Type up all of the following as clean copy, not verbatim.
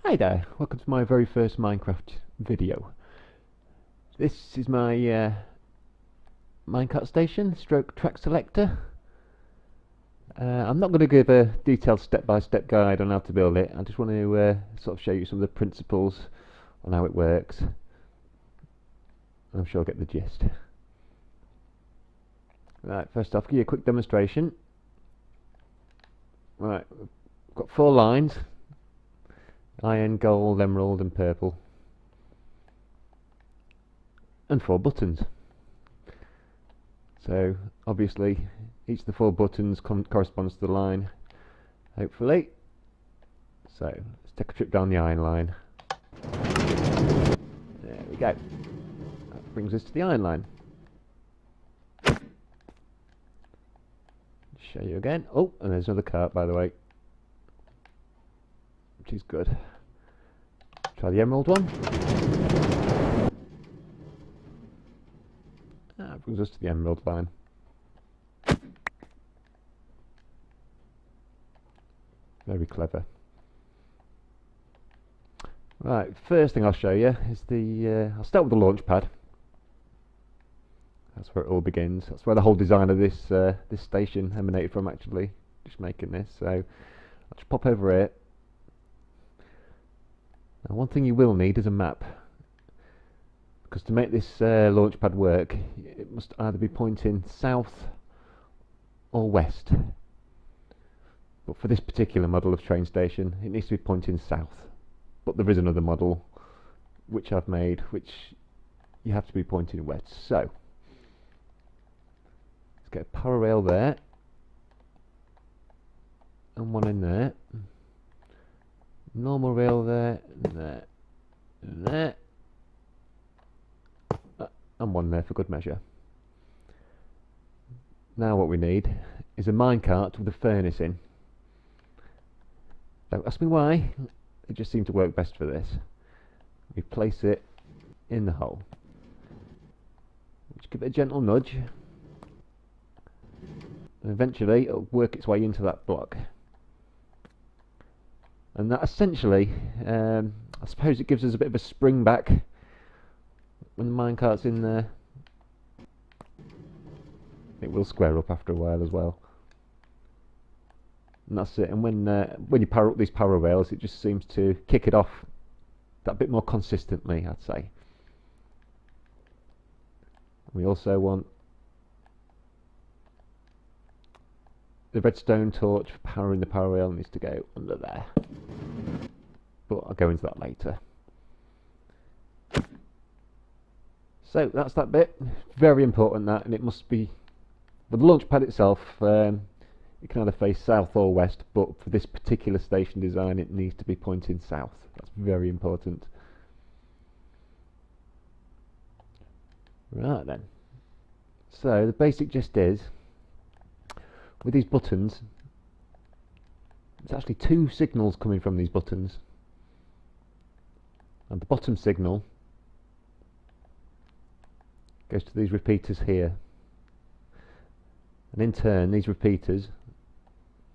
Hi there, welcome to my very first Minecraft video. This is my minecart station, stroke track selector. I'm not going to give a detailed step-by-step guide on how to build it. I just want to sort of show you some of the principles on how it works. I'm sure I'll get the gist. Right, first off, give you a quick demonstration. Right, we've got 4 lines. Iron, gold, emerald and purple. And 4 buttons. So obviously each of the 4 buttons corresponds to the line, hopefully. So let's take a trip down the iron line. There we go. That brings us to the iron line. Show you again. Oh, and there's another cart, by the way, which is good. Try the emerald one. That brings us to the emerald line. Very clever. Right, first thing I'll show you is I'll start with the launch pad. That's where it all begins. That's where the whole design of this station emanated from, actually. Just making this. So I'll just pop over it. Now, one thing you will need is a map, because to make this launch pad work, it must either be pointing south or west. But for this particular model of train station, it needs to be pointing south. But there is another model which I've made, which you have to be pointing west. So let's get a power rail there, and one in there. Normal rail there, and there, and there, and one there for good measure. Now what we need is a minecart with a furnace in. Don't ask me why, it just seemed to work best for this. We place it in the hole. Just give it a gentle nudge, and eventually it'll work its way into that block. And that essentially, I suppose it gives us a bit of a spring back when the minecart's in there. It will square up after a while as well. And that's it. And when you power up these power rails, it just seems to kick it off that bit more consistently, I'd say. We also want the redstone torch for powering the power rail needs to go under there, but I'll go into that later. So that's that bit. Very important, that, and it must be, with the launch pad itself, it can either face south or west, but for this particular station design it needs to be pointing south. That's very important. Right then, so the basic gist is, with these buttons, there's actually 2 signals coming from these buttons, and the bottom signal goes to these repeaters here, and in turn these repeaters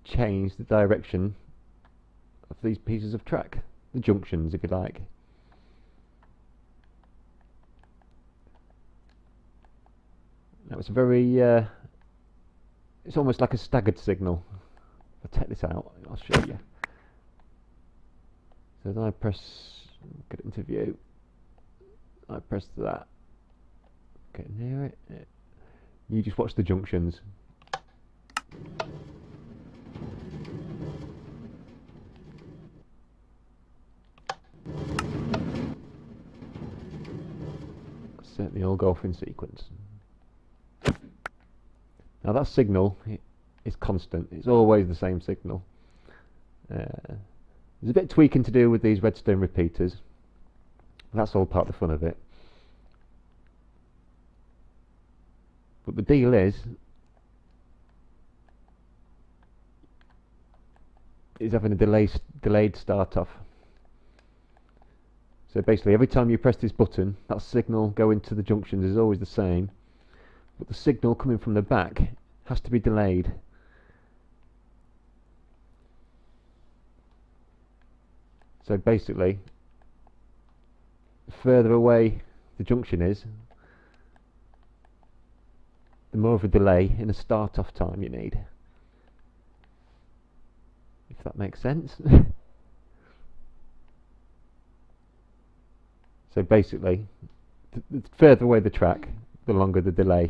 change the direction of these pieces of track, the junctions if you like. Now it's a very it's almost like a staggered signal. If I take this out, I'll show you. So then I press, get it into view, I press that, get near it, you just watch the junctions. Certainly all go off in sequence. Now that signal is constant, it's always the same signal. There's a bit of tweaking to do with these redstone repeaters, that's all part of the fun of it. But the deal is having a delayed start off. So basically every time you press this button, that signal going to the junctions is always the same, but the signal coming from the back has to be delayed. So basically, the further away the junction is, the more of a delay in a start-off time you need. If that makes sense. So basically, the further away the track, the longer the delay.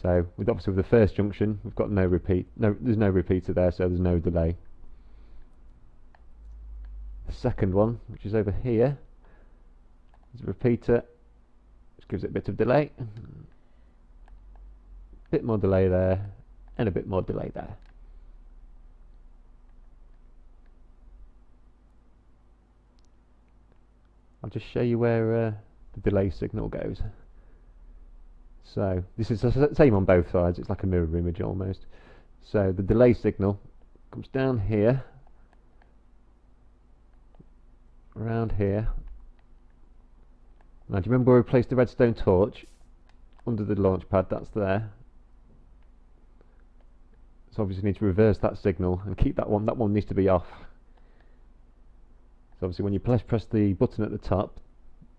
So obviously with the first junction, we've got no repeat. No, there's no repeater there, so there's no delay. The second one, which is over here, is a repeater, which gives it a bit of delay. A bit more delay there, and a bit more delay there. I'll just show you where the delay signal goes. So this is the same on both sides, it's like a mirror image almost. So the delay signal comes down here, around here. Now do you remember where we placed the redstone torch? Under the launch pad, that's there. So obviously you need to reverse that signal and keep that one needs to be off. So obviously when you press the button at the top,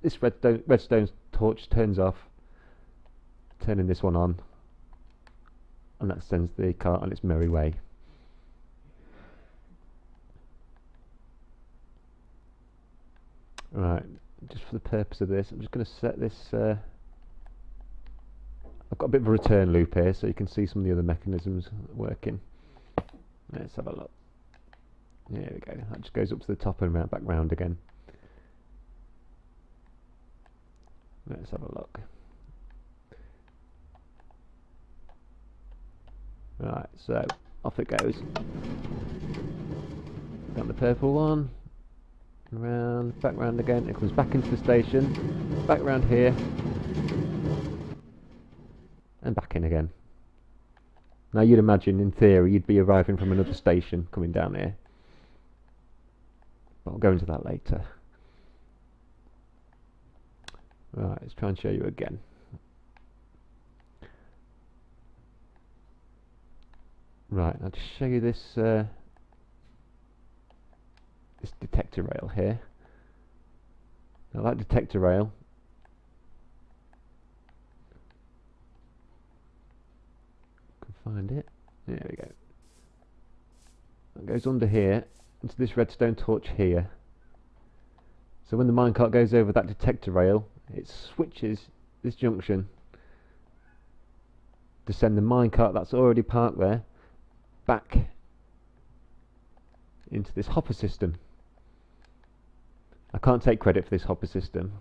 this redstone torch turns off, turning this one on, and that sends the cart on its merry way. Right, just for the purpose of this, I'm just going to set this, I've got a bit of a return loop here so you can see some of the other mechanisms working. Let's have a look. There we go, that just goes up to the top and back round again. Let's have a look. Right, so off it goes. Got the purple one. Round, back round again. It comes back into the station. Back round here. And back in again. Now you'd imagine, in theory, you'd be arriving from another station coming down here. But I'll go into that later. Right, let's try and show you again. Right, I'll just show you this this detector rail here. Now that detector rail can find it. There we go. That goes under here into this redstone torch here. So when the minecart goes over that detector rail, it switches this junction to send the minecart that's already parked there back into this hopper system. I can't take credit for this hopper system,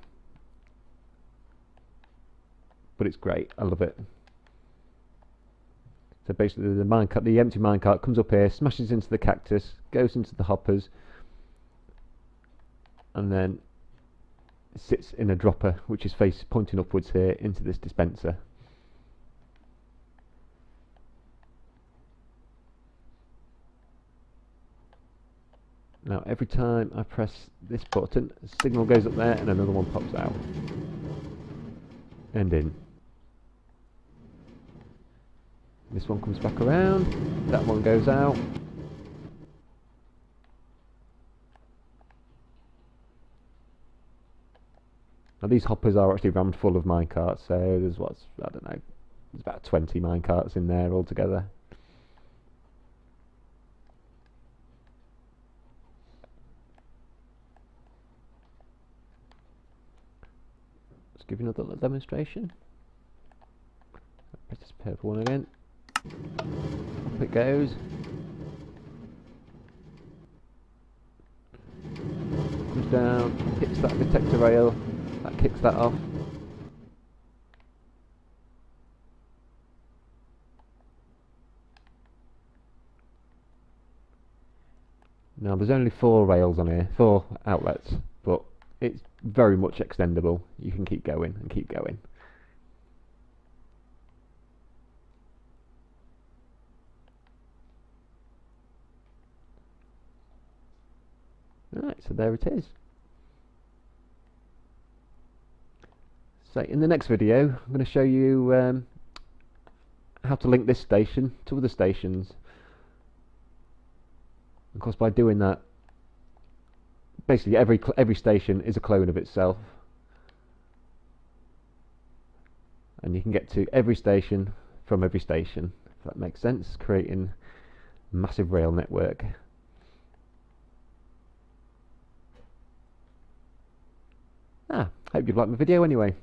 but it's great, I love it. So basically the minecart, the empty minecart comes up here, smashes into the cactus, goes into the hoppers, and then sits in a dropper which is pointing upwards here into this dispenser. Now every time I press this button, a signal goes up there and another one pops out. And in. This one comes back around, that one goes out. Now these hoppers are actually rammed full of minecarts, so there's I don't know, there's about 20 minecarts in there altogether. Let's give you another little demonstration. Press this purple one again. Up it goes. Comes down, hits that detector rail, that kicks that off. Now there's only 4 rails on here, 4 outlets, but it's very much extendable. You can keep going and keep going. Right, so there it is. So in the next video I'm going to show you how to link this station to other stations. Of course, by doing that, basically every station is a clone of itself, and you can get to every station from every station, if that makes sense, creating a massive rail network. Hope you've liked my video anyway.